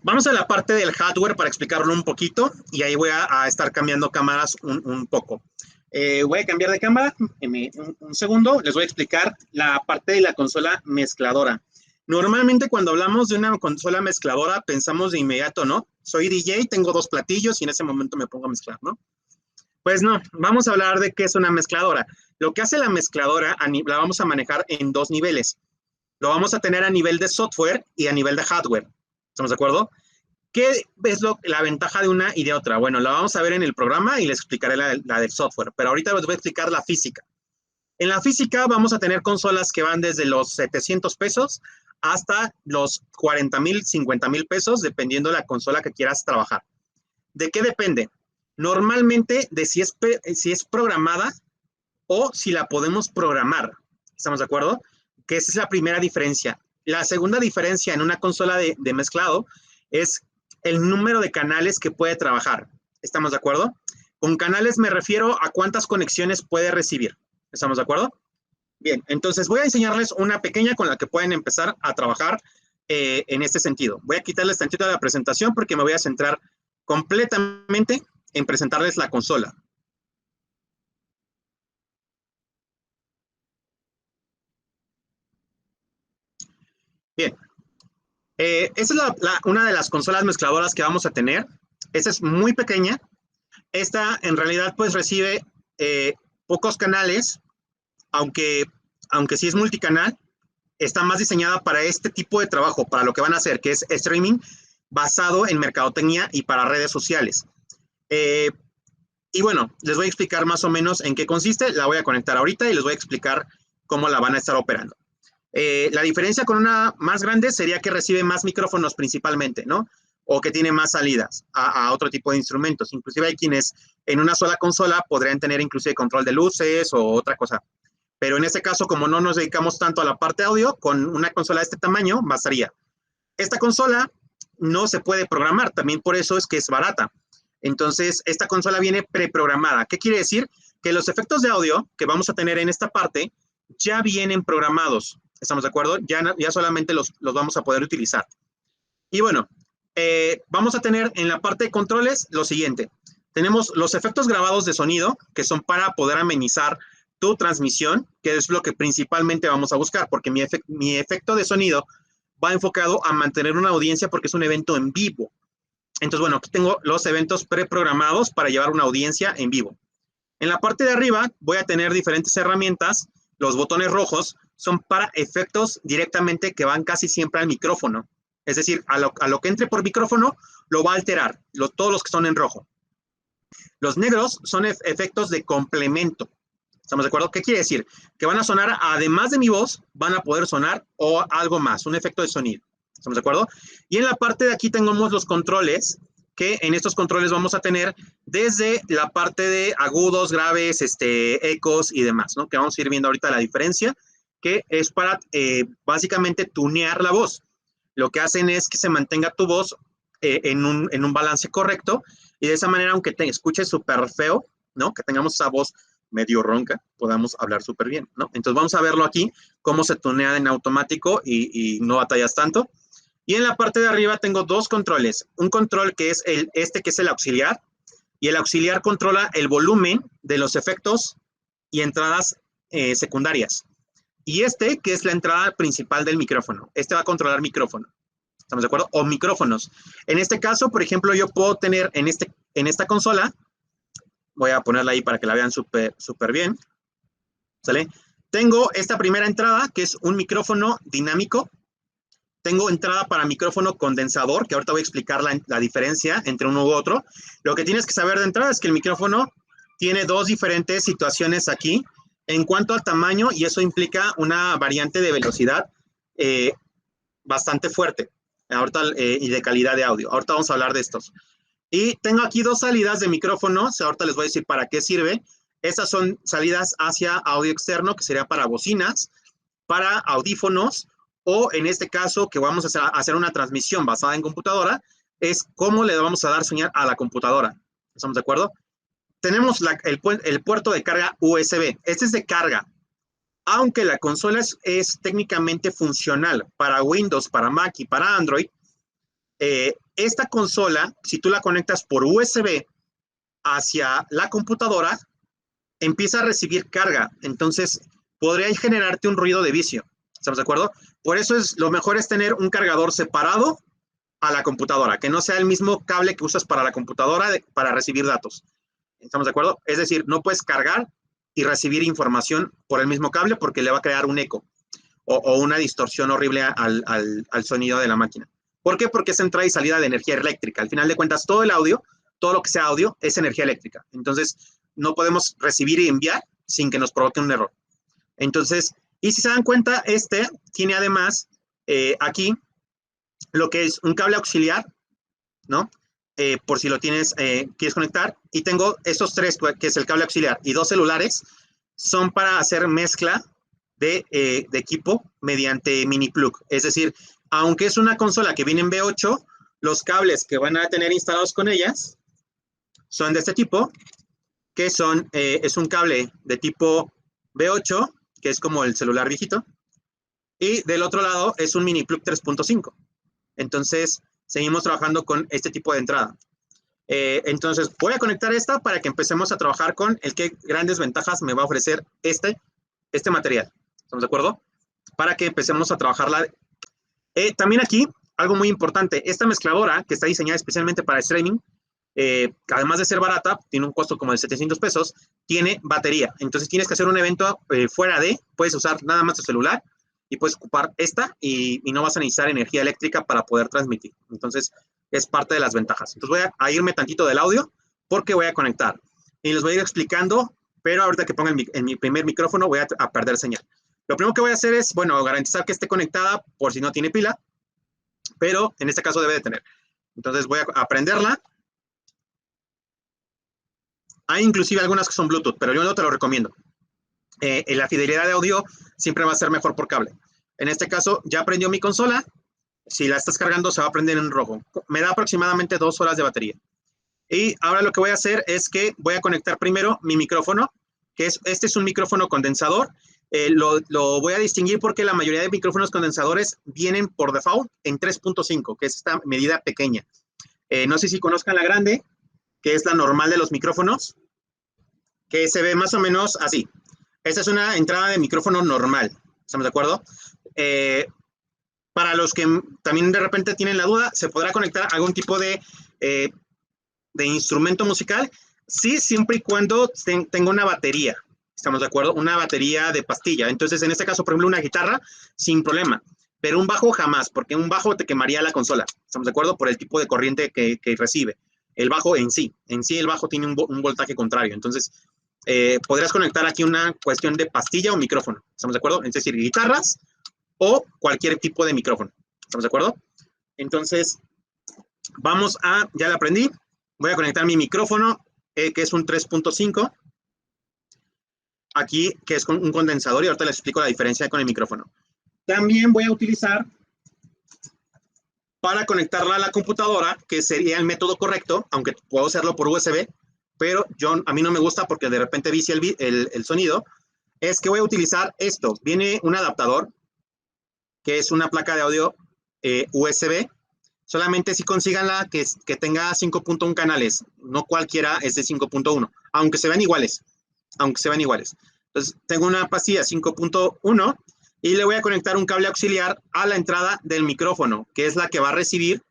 Vamos a la parte del hardware para explicarlo un poquito y ahí voy a estar cambiando cámaras un poco. Voy a cambiar de cámara, un segundo, les voy a explicar la parte de la consola mezcladora. Normalmente cuando hablamos de una consola mezcladora pensamos de inmediato, ¿no? Soy DJ, tengo dos platillos y en ese momento me pongo a mezclar, ¿no? Pues no, vamos a hablar de qué es una mezcladora. Lo que hace la mezcladora la vamos a manejar en dos niveles. Lo vamos a tener a nivel de software y a nivel de hardware. ¿Estamos de acuerdo? ¿Qué es la ventaja de una y de otra? Bueno, la vamos a ver en el programa y les explicaré la del software, pero ahorita les voy a explicar la física. En la física vamos a tener consolas que van desde los 700 pesos hasta los 40,000, 50,000 pesos, dependiendo de la consola que quieras trabajar. ¿De qué depende? Normalmente de si es programada o si la podemos programar. ¿Estamos de acuerdo? Que esa es la primera diferencia. La segunda diferencia en una consola de mezclado es el número de canales que puede trabajar. ¿Estamos de acuerdo? Con canales me refiero a cuántas conexiones puede recibir. ¿Estamos de acuerdo? Bien, entonces voy a enseñarles una pequeña con la que pueden empezar a trabajar en este sentido. Voy a quitarles tantito de la presentación porque me voy a centrar completamente en presentarles la consola. Bien, esta es una de las consolas mezcladoras que vamos a tener. Esta es muy pequeña. Esta en realidad pues recibe pocos canales, aunque, aunque sí es multicanal, está más diseñada para este tipo de trabajo, para lo que van a hacer, que es streaming basado en mercadotecnia y para redes sociales. Eh, y bueno, les voy a explicar más o menos en qué consiste. La voy a conectar ahorita y les voy a explicar cómo la van a estar operando. La diferencia con una más grande sería que recibe más micrófonos principalmente, ¿no? O que tiene más salidas a otro tipo de instrumentos. Inclusive hay quienes en una sola consola podrían tener inclusive control de luces o otra cosa. Pero en este caso, como no nos dedicamos tanto a la parte audio, con una consola de este tamaño bastaría. Esta consola no se puede programar, también por eso es que es barata. Entonces, esta consola viene preprogramada. ¿Qué quiere decir? Que los efectos de audio que vamos a tener en esta parte ya vienen programados. ¿Estamos de acuerdo? Ya solamente los vamos a poder utilizar. Y bueno, vamos a tener en la parte de controles lo siguiente. Tenemos los efectos grabados de sonido, que son para poder amenizar tu transmisión, que es lo que principalmente vamos a buscar, porque mi efecto de sonido va enfocado a mantener una audiencia porque es un evento en vivo. Entonces, bueno, aquí tengo los eventos preprogramados para llevar una audiencia en vivo. En la parte de arriba voy a tener diferentes herramientas. Los botones rojos son para efectos directamente que van casi siempre al micrófono. Es decir, a lo que entre por micrófono lo va a alterar, todos los que son en rojo. Los negros son efectos de complemento. ¿Estamos de acuerdo? ¿Qué quiere decir? Que van a sonar, además de mi voz, van a poder sonar o algo más, un efecto de sonido. ¿Estamos de acuerdo? Y en la parte de aquí tenemos los controles, que en estos controles vamos a tener desde la parte de agudos, graves, ecos y demás, ¿no? Que vamos a ir viendo ahorita la diferencia, que es para básicamente tunear la voz. Lo que hacen es que se mantenga tu voz en un balance correcto y de esa manera, aunque te escuches súper feo, ¿no? Que tengamos esa voz medio ronca, podamos hablar súper bien, ¿no? Entonces vamos a verlo aquí, cómo se tunea en automático y no batallas tanto. Y en la parte de arriba tengo dos controles. Un control que es que es el auxiliar, y el auxiliar controla el volumen de los efectos y entradas secundarias. Y que es la entrada principal del micrófono. Este va a controlar micrófono. ¿Estamos de acuerdo? O micrófonos. En este caso, por ejemplo, yo puedo tener en esta consola, voy a ponerla ahí para que la vean súper bien, ¿sale? Tengo esta primera entrada, que es un micrófono dinámico. Tengo entrada para micrófono condensador, que ahorita voy a explicar la diferencia entre uno u otro. Lo que tienes que saber de entrada es que el micrófono tiene dos diferentes situaciones aquí en cuanto al tamaño, y eso implica una variante de velocidad bastante fuerte ahorita, y de calidad de audio. Ahorita vamos a hablar de estos. Y tengo aquí dos salidas de micrófonos. Ahorita les voy a decir para qué sirve. Estas son salidas hacia audio externo, que sería para bocinas, para audífonos, o en este caso que vamos a hacer una transmisión basada en computadora, es cómo le vamos a dar señal a la computadora. ¿Estamos de acuerdo? Tenemos el puerto de carga USB. Este es de carga. Aunque la consola es técnicamente funcional para Windows, para Mac y para Android, esta consola, si tú la conectas por USB hacia la computadora, empieza a recibir carga. Entonces, podría generarte un ruido de vicio. ¿Estamos de acuerdo? Por eso lo mejor es tener un cargador separado a la computadora, que no sea el mismo cable que usas para la computadora para recibir datos. ¿Estamos de acuerdo? Es decir, no puedes cargar y recibir información por el mismo cable porque le va a crear un eco o una distorsión horrible al sonido de la máquina. ¿Por qué? Porque es entrada y salida de energía eléctrica. Al final de cuentas, todo el audio, todo lo que sea audio, es energía eléctrica. Entonces, no podemos recibir y enviar sin que nos provoque un error. Entonces, y si se dan cuenta, tiene además aquí lo que es un cable auxiliar, ¿no? Por si lo quieres conectar. Y tengo estos tres, que es el cable auxiliar y dos celulares, son para hacer mezcla de equipo mediante mini plug. Es decir, aunque es una consola que viene en V8, los cables que van a tener instalados con ellas son de este tipo, que es un cable de tipo V8, que es como el celular viejito, y del otro lado es un mini plug 3.5. Entonces, seguimos trabajando con este tipo de entrada. Entonces, voy a conectar esta para que empecemos a trabajar con qué grandes ventajas me va a ofrecer este material. ¿Estamos de acuerdo? Para que empecemos a trabajarla. También aquí, algo muy importante, esta mezcladora que está diseñada especialmente para streaming, además de ser barata, tiene un costo como de 700 pesos, tiene batería. Entonces tienes que hacer un evento fuera puedes usar nada más tu celular y puedes ocupar esta y no vas a necesitar energía eléctrica para poder transmitir. Entonces es parte de las ventajas. Entonces voy a irme tantito del audio porque voy a conectar. Y les voy a ir explicando, pero ahorita que ponga en mi primer micrófono voy a perder señal. Lo primero que voy a hacer es, bueno, garantizar que esté conectada por si no tiene pila, pero en este caso debe de tener. Entonces voy a prenderla. Hay inclusive algunas que son Bluetooth, pero yo no te lo recomiendo. La fidelidad de audio siempre va a ser mejor por cable. En este caso, ya prendió mi consola. Si la estás cargando, se va a prender en rojo. Me da aproximadamente 2 horas de batería. Y ahora lo que voy a hacer es que voy a conectar primero mi micrófono, que este es un micrófono condensador. Lo voy a distinguir porque la mayoría de micrófonos condensadores vienen por default en 3.5, que es esta medida pequeña. No sé si conozcan la grande, que es la normal de los micrófonos, que se ve más o menos así. Esta es una entrada de micrófono normal, ¿estamos de acuerdo? Para los que también de repente tienen la duda, ¿se podrá conectar algún tipo de instrumento musical? Sí, siempre y cuando tenga una batería, ¿estamos de acuerdo? Una batería de pastilla. Entonces, en este caso, por ejemplo, una guitarra, sin problema. Pero un bajo jamás, porque un bajo te quemaría la consola, ¿estamos de acuerdo? Por el tipo de corriente que recibe. El bajo en sí el bajo tiene un voltaje contrario. Entonces, podrías conectar aquí una cuestión de pastilla o micrófono, ¿estamos de acuerdo? Es decir, guitarras o cualquier tipo de micrófono, ¿estamos de acuerdo? Entonces, ya la aprendí, voy a conectar mi micrófono, que es un 3.5, aquí, que es un condensador, y ahorita les explico la diferencia con el micrófono. También voy a utilizar para conectarla a la computadora, que sería el método correcto, aunque puedo hacerlo por USB, pero a mí no me gusta porque de repente vicia el sonido, es que voy a utilizar esto. Viene un adaptador, que es una placa de audio USB, solamente si consíganla que tenga 5.1 canales, no cualquiera es de 5.1, aunque se ven iguales, Entonces, tengo una pastilla 5.1 y le voy a conectar un cable auxiliar a la entrada del micrófono, que es la que va a recibir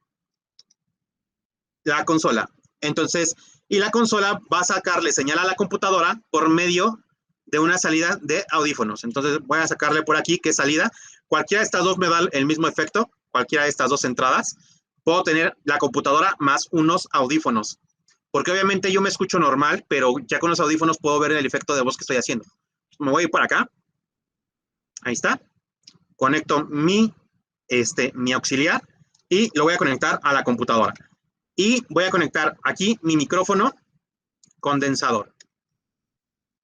la consola. Entonces, y la consola va a sacarle señal a la computadora por medio de una salida de audífonos. Entonces, voy a sacarle por aquí qué salida. Cualquiera de estas dos me da el mismo efecto, cualquiera de estas dos entradas. Puedo tener la computadora más unos audífonos, porque obviamente yo me escucho normal, pero ya con los audífonos puedo ver el efecto de voz que estoy haciendo. Me voy a ir por acá. Ahí está. Conecto mi auxiliar y lo voy a conectar a la computadora. Y voy a conectar aquí mi micrófono condensador.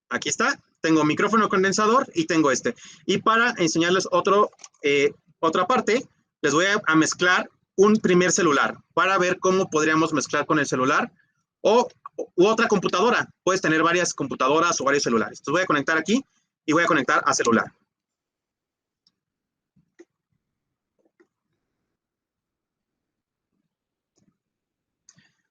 Aquí está. Tengo micrófono condensador y tengo este. Y para enseñarles otra parte, les voy a mezclar un primer celular para ver cómo podríamos mezclar con el celular u otra computadora. Puedes tener varias computadoras o varios celulares. Entonces voy a conectar aquí y voy a conectar a celular.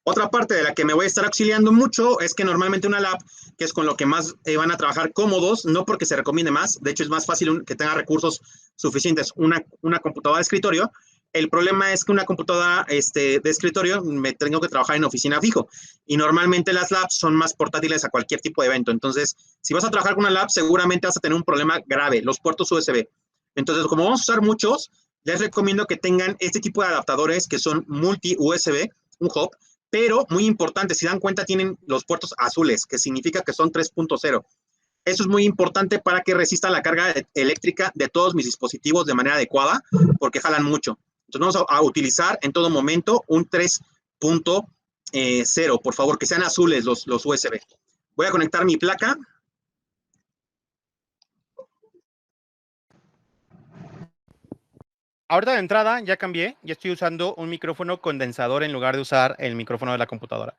Otra parte de la que me voy a estar auxiliando mucho es que normalmente una lab, que es con lo que más van a trabajar cómodos, no porque se recomiende más, de hecho es más fácil que tenga recursos suficientes una computadora de escritorio. El problema es que una computadora de escritorio me tengo que trabajar en oficina fijo y normalmente las labs son más portátiles a cualquier tipo de evento. Entonces, si vas a trabajar con una lab, seguramente vas a tener un problema grave, los puertos USB. Entonces, como vamos a usar muchos, les recomiendo que tengan este tipo de adaptadores que son multi-USB, un hub, pero muy importante, si dan cuenta, tienen los puertos azules, que significa que son 3.0. Eso es muy importante para que resista la carga eléctrica de todos mis dispositivos de manera adecuada, porque jalan mucho. Entonces vamos a utilizar en todo momento un 3.0, por favor, que sean azules los USB. Voy a conectar mi placa. Ahorita de entrada ya cambié, ya estoy usando un micrófono condensador en lugar de usar el micrófono de la computadora.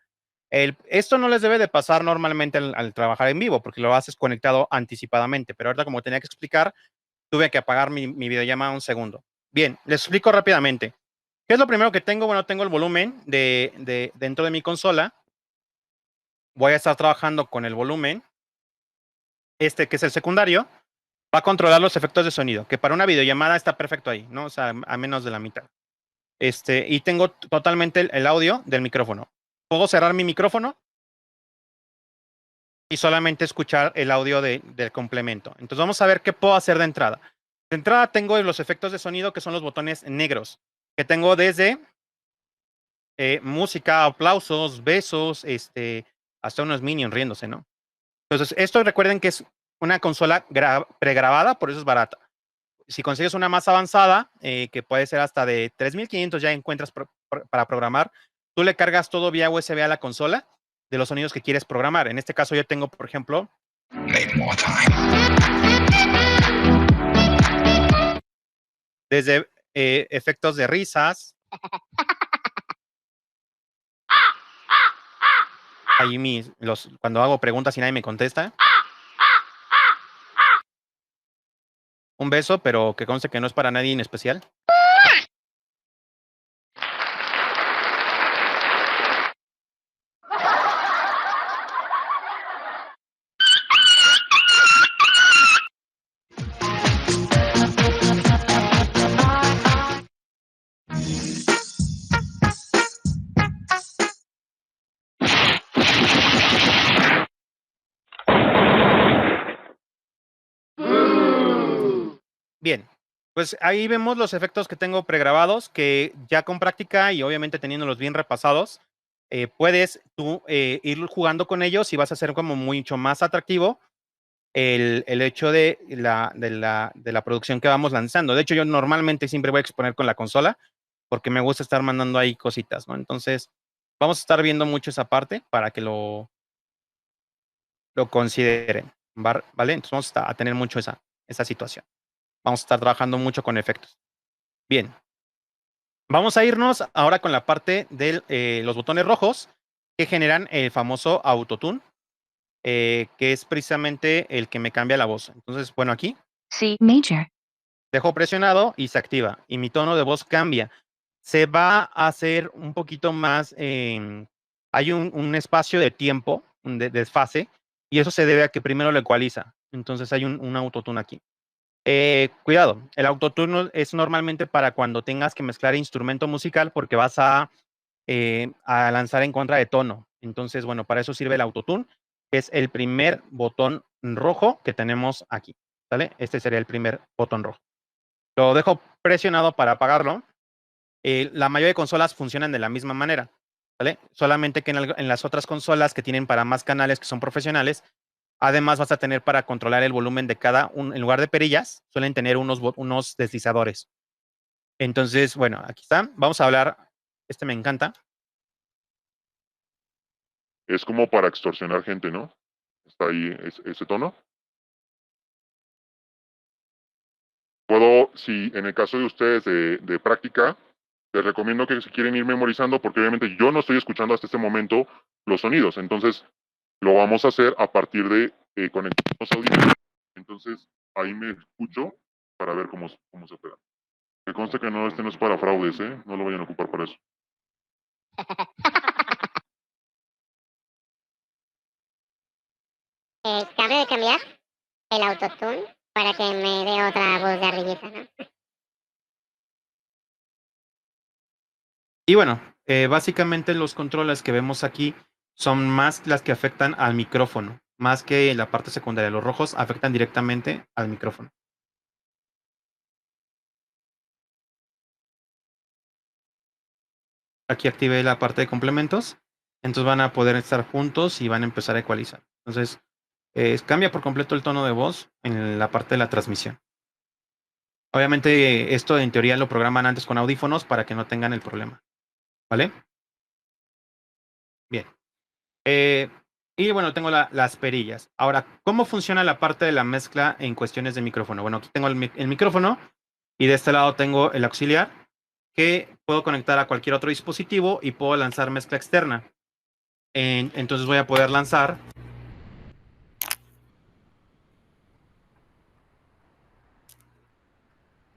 Esto no les debe de pasar normalmente al trabajar en vivo, porque lo haces conectado anticipadamente, pero ahorita como tenía que explicar, tuve que apagar mi videollamada un segundo. Bien, les explico rápidamente. ¿Qué es lo primero que tengo? Bueno, tengo el volumen dentro de mi consola. Voy a estar trabajando con el volumen, que es el secundario, va a controlar los efectos de sonido, que para una videollamada está perfecto ahí, ¿no? O sea, a menos de la mitad. Y tengo totalmente el audio del micrófono. Puedo cerrar mi micrófono y solamente escuchar el audio del complemento. Entonces vamos a ver qué puedo hacer de entrada. De entrada tengo los efectos de sonido, que son los botones negros, que tengo desde música, aplausos, besos, hasta unos minions riéndose, ¿no? Entonces, esto recuerden que es una consola pregrabada, por eso es barata. Si consigues una más avanzada, que puede ser hasta de 3,500, ya encuentras para programar, tú le cargas todo vía USB a la consola de los sonidos que quieres programar. En este caso yo tengo, por ejemplo, desde efectos de risas, ahí cuando hago preguntas y nadie me contesta, un beso, pero que conste que no es para nadie en especial. Bien, pues ahí vemos los efectos que tengo pregrabados, que ya con práctica y obviamente teniéndolos bien repasados, puedes tú ir jugando con ellos y vas a hacer como mucho más atractivo el hecho de la producción que vamos lanzando. De hecho, yo normalmente siempre voy a exponer con la consola porque me gusta estar mandando ahí cositas, ¿no? Entonces, vamos a estar viendo mucho esa parte para que lo consideren, ¿vale? Entonces, vamos a tener mucho esa situación. Vamos a estar trabajando mucho con efectos. Bien. Vamos a irnos ahora con la parte de los botones rojos que generan el famoso autotune, que es precisamente el que me cambia la voz. Entonces, bueno, aquí C major. dejo presionado y se activa y mi tono de voz cambia. Se va a hacer un poquito más, hay un espacio de tiempo, de desfase, y eso se debe a que primero lo ecualiza. Entonces hay un autotune aquí. Cuidado, el autotune es normalmente para cuando tengas que mezclar instrumento musical porque vas a lanzar en contra de tono. Entonces, bueno, para eso sirve el autotune, que es el primer botón rojo que tenemos aquí, ¿sale? Este sería el primer botón rojo. Lo dejo presionado para apagarlo. La mayoría de consolas funcionan de la misma manera, ¿vale? Solamente que en las otras consolas que tienen para más canales que son profesionales, además vas a tener para controlar el volumen de en lugar de perillas, suelen tener unos deslizadores. Entonces, bueno, aquí está. Vamos a hablar, me encanta. Es como para extorsionar gente, ¿no? Está ahí ese tono. Puedo, si en el caso de ustedes de práctica, les recomiendo que si quieren ir memorizando, porque obviamente yo no estoy escuchando hasta este momento los sonidos. Entonces, lo vamos a hacer a partir de conectar los audífonos. Entonces, ahí me escucho para ver cómo se opera. Me consta que no, no es para fraudes, ¿eh? No lo vayan a ocupar para eso. Cabe de cambiar el autotune para que me dé otra voz de arribita, ¿no? Y bueno, básicamente los controles que vemos aquí son más las que afectan al micrófono, más que la parte secundaria. Los rojos afectan directamente al micrófono. Aquí activé la parte de complementos, entonces van a poder estar juntos y van a empezar a ecualizar. Entonces, cambia por completo el tono de voz en la parte de la transmisión. Obviamente, esto en teoría lo programan antes con audífonos para que no tengan el problema. ¿Vale? Bien. Y bueno, tengo las perillas. Ahora, ¿cómo funciona la parte de la mezcla en cuestiones de micrófono? Bueno, aquí tengo el micrófono y de este lado tengo el auxiliar que puedo conectar a cualquier otro dispositivo y puedo lanzar mezcla externa. Entonces voy a poder lanzar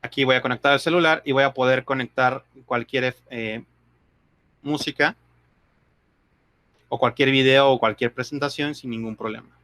aquí voy a conectar el celular y voy a poder conectar cualquier música o cualquier video o cualquier presentación sin ningún problema.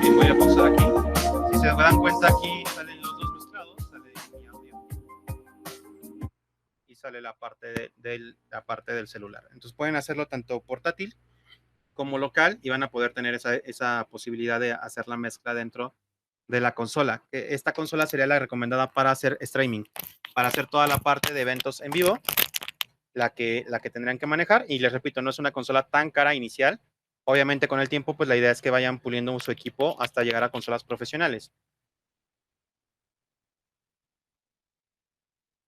Bien, voy a pausar aquí. Si se dan cuenta, aquí salen los dos mezclados, sale mi audio y sale la parte del celular. Entonces pueden hacerlo tanto portátil como local y van a poder tener esa posibilidad de hacer la mezcla dentro de la consola. Esta consola sería la recomendada para hacer streaming, para hacer toda la parte de eventos en vivo, la que tendrían que manejar. Y les repito, no es una consola tan cara inicial. Obviamente con el tiempo, pues la idea es que vayan puliendo su equipo hasta llegar a consolas profesionales.